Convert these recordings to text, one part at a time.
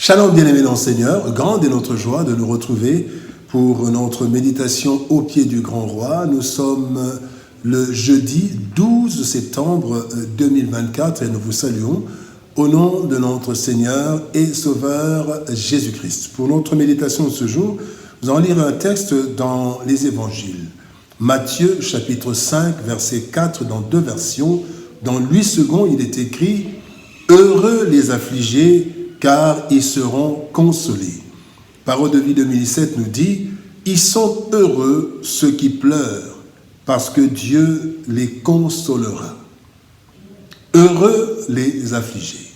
Shalom bien-aimés dans le Seigneur, grande est notre joie de nous retrouver pour notre méditation au pied du Grand Roi. Nous sommes le jeudi 12 septembre 2024 et nous vous saluons au nom de notre Seigneur et Sauveur Jésus-Christ. Pour notre méditation de ce jour, nous allons lire un texte dans les évangiles. Matthieu chapitre 5 verset 4 dans deux versions. Dans Louis II, il est écrit « Heureux les affligés, car ils seront consolés. » Parole de vie 2007 nous dit « Ils sont heureux ceux qui pleurent, parce que Dieu les consolera. » Heureux les affligés.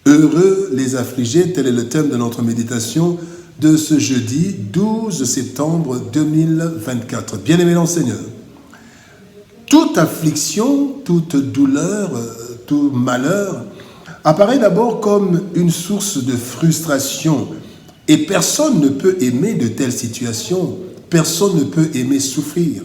Heureux les affligés, tel est le thème de notre méditation de ce jeudi 12 septembre 2024. Bien-aimés dans le Seigneur, toute affliction, toute douleur, tout malheur apparaît d'abord comme une source de frustration et personne ne peut aimer de telles situations, personne ne peut aimer souffrir.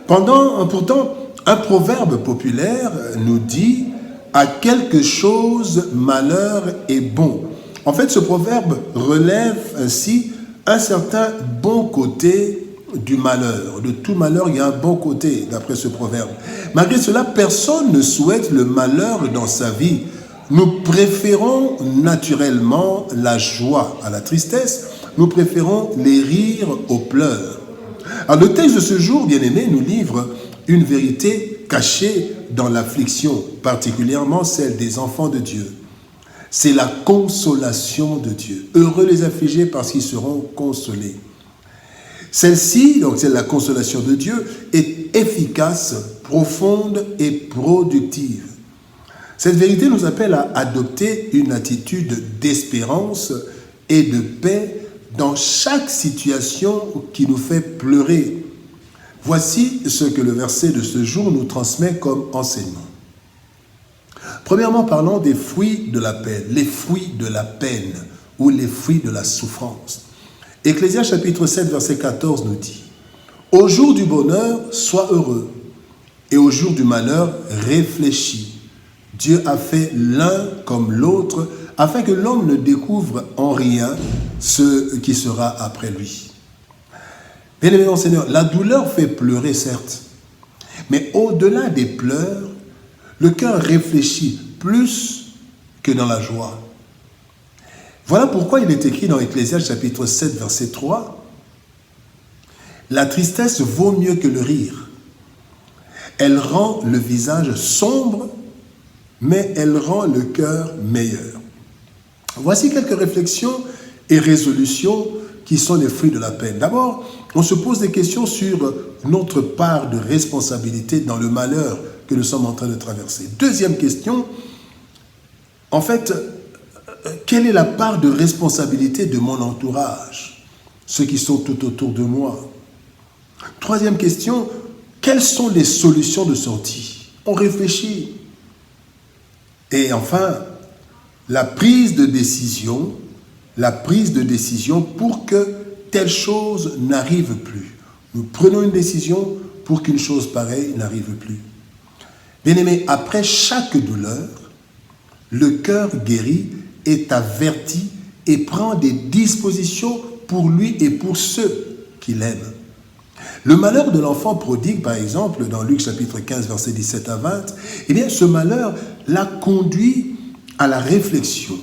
Pourtant, un proverbe populaire nous dit « à quelque chose malheur est bon ». En fait, ce proverbe relève ainsi un certain bon côté du malheur. De tout malheur, il y a un bon côté, d'après ce proverbe. Malgré cela, personne ne souhaite le malheur dans sa vie. Nous préférons naturellement la joie à la tristesse. Nous préférons les rires aux pleurs. Alors, le texte de ce jour, bien-aimé, nous livre une vérité cachée dans l'affliction, particulièrement celle des enfants de Dieu. C'est la consolation de Dieu. Heureux les affligés parce qu'ils seront consolés. Celle-ci, donc c'est la consolation de Dieu, est efficace, profonde et productive. Cette vérité nous appelle à adopter une attitude d'espérance et de paix dans chaque situation qui nous fait pleurer. Voici ce que le verset de ce jour nous transmet comme enseignement. Premièrement, parlons des fruits de la peine, les fruits de la peine ou les fruits de la souffrance. Ecclésiaste chapitre 7, verset 14 nous dit « Au jour du bonheur, sois heureux, et au jour du malheur, réfléchis. Dieu a fait l'un comme l'autre, afin que l'homme ne découvre en rien ce qui sera après lui. » Bien-aimés dans le Seigneur, la douleur fait pleurer, certes, mais au-delà des pleurs, le cœur réfléchit plus que dans la joie. Voilà pourquoi il est écrit dans Ecclésiaste chapitre 7, verset 3, « La tristesse vaut mieux que le rire. Elle rend le visage sombre, mais elle rend le cœur meilleur. » Voici quelques réflexions et résolutions qui sont les fruits de la peine. D'abord, on se pose des questions sur notre part de responsabilité dans le malheur que nous sommes en train de traverser. Deuxième question, en fait, quelle est la part de responsabilité de mon entourage, ceux qui sont tout autour de moi? Troisième question, quelles sont les solutions de sortie? On réfléchit. Et enfin, la prise de décision pour que telle chose n'arrive plus. Nous prenons une décision pour qu'une chose pareille n'arrive plus. Bien-aimés, après chaque douleur, le cœur guéri est averti et prend des dispositions pour lui et pour ceux qui l'aiment. Le malheur de l'enfant prodigue, par exemple, dans Luc chapitre 15, versets 17 à 20, eh bien, ce malheur l'a conduit à la réflexion.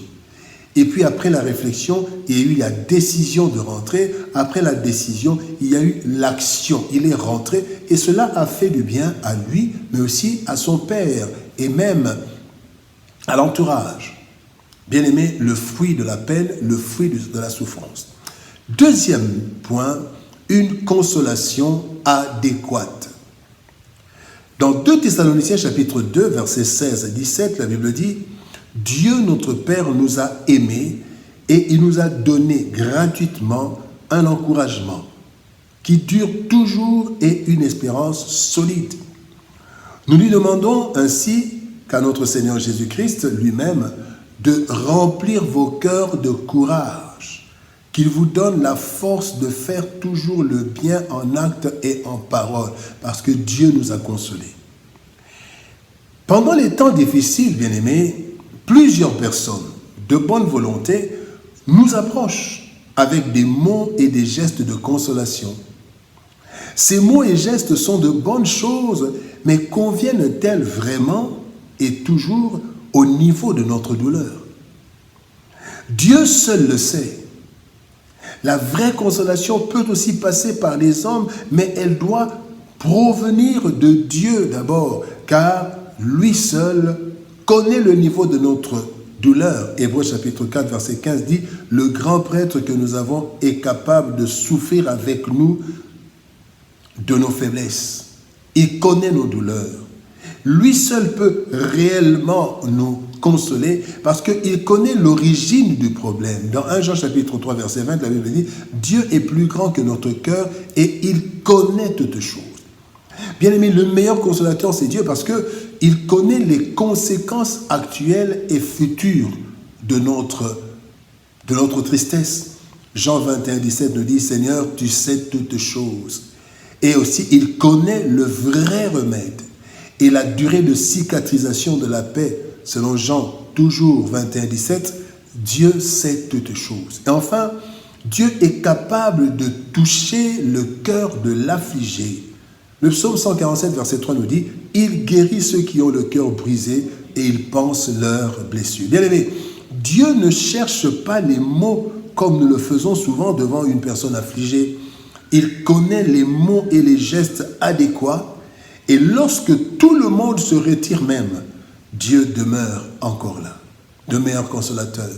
Et puis après la réflexion, il y a eu la décision de rentrer. Après la décision, il y a eu l'action. Il est rentré et cela a fait du bien à lui, mais aussi à son père et même à l'entourage. Bien-aimé, le fruit de la peine, le fruit de la souffrance. Deuxième point, une consolation adéquate. Dans 2 Thessaloniciens chapitre 2, versets 16 à 17, la Bible dit « Dieu notre Père nous a aimés et il nous a donné gratuitement un encouragement qui dure toujours et une espérance solide. Nous lui demandons ainsi qu'à notre Seigneur Jésus-Christ lui-même de remplir vos cœurs de courage, qu'il vous donne la force de faire toujours le bien en acte et en parole, parce que Dieu nous a consolés. » Pendant les temps difficiles, bien-aimés, plusieurs personnes, de bonne volonté, nous approche avec des mots et des gestes de consolation. Ces mots et gestes sont de bonnes choses, mais conviennent-elles vraiment et toujours au niveau de notre douleur? Dieu seul le sait. La vraie consolation peut aussi passer par les hommes, mais elle doit provenir de Dieu d'abord, car lui seul connaît le niveau de notre douleur. Hébreux chapitre 4, verset 15 dit « Le grand prêtre que nous avons est capable de souffrir avec nous de nos faiblesses. Il connaît nos douleurs. Lui seul peut réellement nous consoler parce qu'il connaît l'origine du problème. Dans 1 Jean chapitre 3 verset 20, la Bible dit « Dieu est plus grand que notre cœur et il connaît toutes choses. » Bien aimé, le meilleur consolateur c'est Dieu parce qu'il connaît les conséquences actuelles et futures de notre tristesse. Jean 21, 17 nous dit « Seigneur, tu sais toutes choses. » Et aussi, il connaît le vrai remède et la durée de cicatrisation de la paix. Selon Jean, toujours 21, 17, Dieu sait toutes choses. Et enfin, Dieu est capable de toucher le cœur de l'affligé. Le psaume 147, verset 3 nous dit « Il guérit ceux qui ont le cœur brisé et il pense leurs blessures. » Bien aimé, Dieu ne cherche pas les mots comme nous le faisons souvent devant une personne affligée. Il connaît les mots et les gestes adéquats et lorsque tout le monde se retire même, Dieu demeure encore là, demeure consolateur,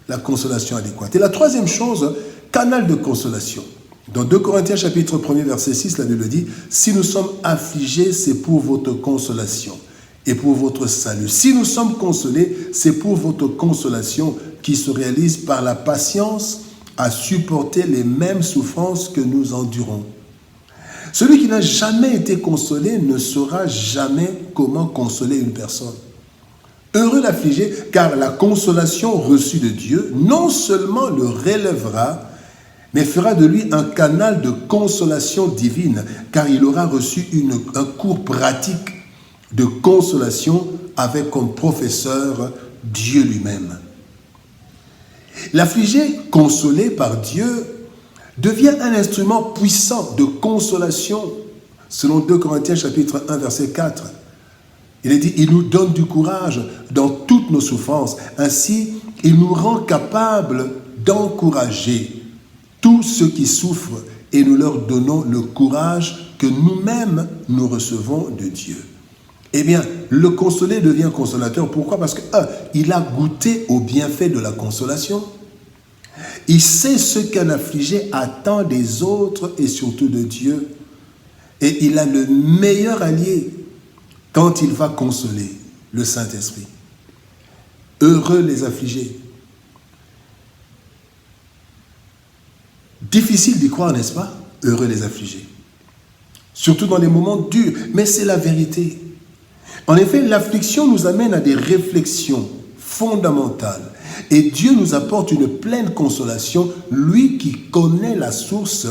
la consolation adéquate. Et la troisième chose, canal de consolation. Dans 2 Corinthiens chapitre 1 verset 6, la Bible dit « Si nous sommes affligés, c'est pour votre consolation et pour votre salut. Si nous sommes consolés, c'est pour votre consolation qui se réalise par la patience à supporter les mêmes souffrances que nous endurons. » Celui qui n'a jamais été consolé ne saura jamais comment consoler une personne. Heureux l'affligé, car la consolation reçue de Dieu non seulement le relèvera, mais fera de lui un canal de consolation divine, car il aura reçu un cours pratique de consolation avec comme professeur Dieu lui-même. L'affligé consolé par Dieu devient un instrument puissant de consolation, selon 2 Corinthiens chapitre 1 verset 4. Il est dit, il nous donne du courage dans toutes nos souffrances. Ainsi, il nous rend capables d'encourager tous ceux qui souffrent et nous leur donnons le courage que nous-mêmes nous recevons de Dieu. Eh bien, le consolé devient consolateur. Pourquoi? Parce que, il a goûté au bienfait de la consolation. Il sait ce qu'un affligé attend des autres et surtout de Dieu. Et il a le meilleur allié quand il va consoler, le Saint-Esprit. Heureux les affligés. Difficile d'y croire, n'est-ce pas? Heureux les affligés. Surtout dans les moments durs, mais c'est la vérité. En effet, l'affliction nous amène à des réflexions fondamentales. Et Dieu nous apporte une pleine consolation, lui qui connaît la source,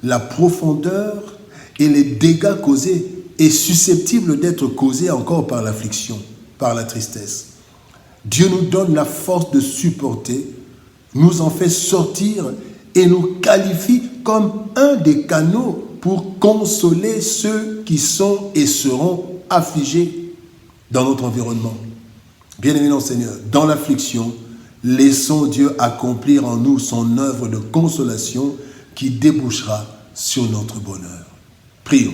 la profondeur et les dégâts causés, est susceptible d'être causé encore par l'affliction, par la tristesse. Dieu nous donne la force de supporter, nous en fait sortir et nous qualifie comme un des canaux pour consoler ceux qui sont et seront affligés dans notre environnement. Bien-aimés dans le Seigneur, dans l'affliction, laissons Dieu accomplir en nous son œuvre de consolation qui débouchera sur notre bonheur. Prions.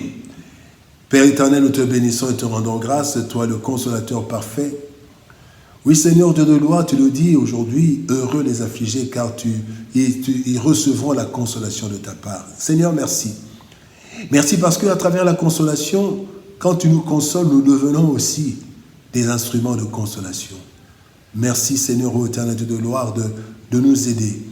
Père éternel, nous te bénissons et te rendons grâce, toi le consolateur parfait. Oui Seigneur Dieu de gloire, tu le dis aujourd'hui, heureux les affligés car ils recevront la consolation de ta part. Seigneur, merci. Merci parce qu'à travers la consolation, quand tu nous consoles, nous devenons aussi des instruments de consolation. Merci Seigneur ô éternel Dieu de gloire de nous aider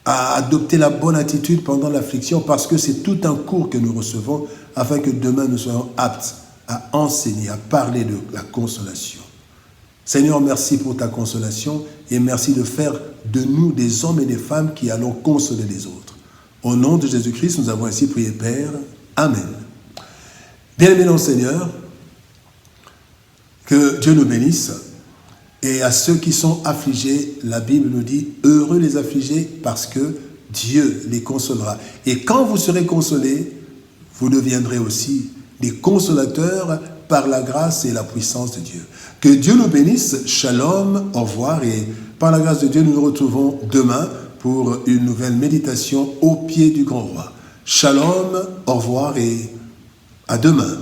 à adopter la bonne attitude pendant l'affliction parce que c'est tout un cours que nous recevons afin que demain nous soyons aptes à enseigner, à parler de la consolation. Seigneur, merci pour ta consolation et merci de faire de nous des hommes et des femmes qui allons consoler les autres. Au nom de Jésus-Christ, nous avons ainsi prié, Père. Amen. Bien-aimés dans le Seigneur, que Dieu nous bénisse. Et à ceux qui sont affligés, la Bible nous dit, heureux les affligés parce que Dieu les consolera. Et quand vous serez consolés, vous deviendrez aussi des consolateurs par la grâce et la puissance de Dieu. Que Dieu nous bénisse. Shalom, au revoir. Et par la grâce de Dieu, nous nous retrouvons demain pour une nouvelle méditation au pied du grand roi. Shalom, au revoir et à demain.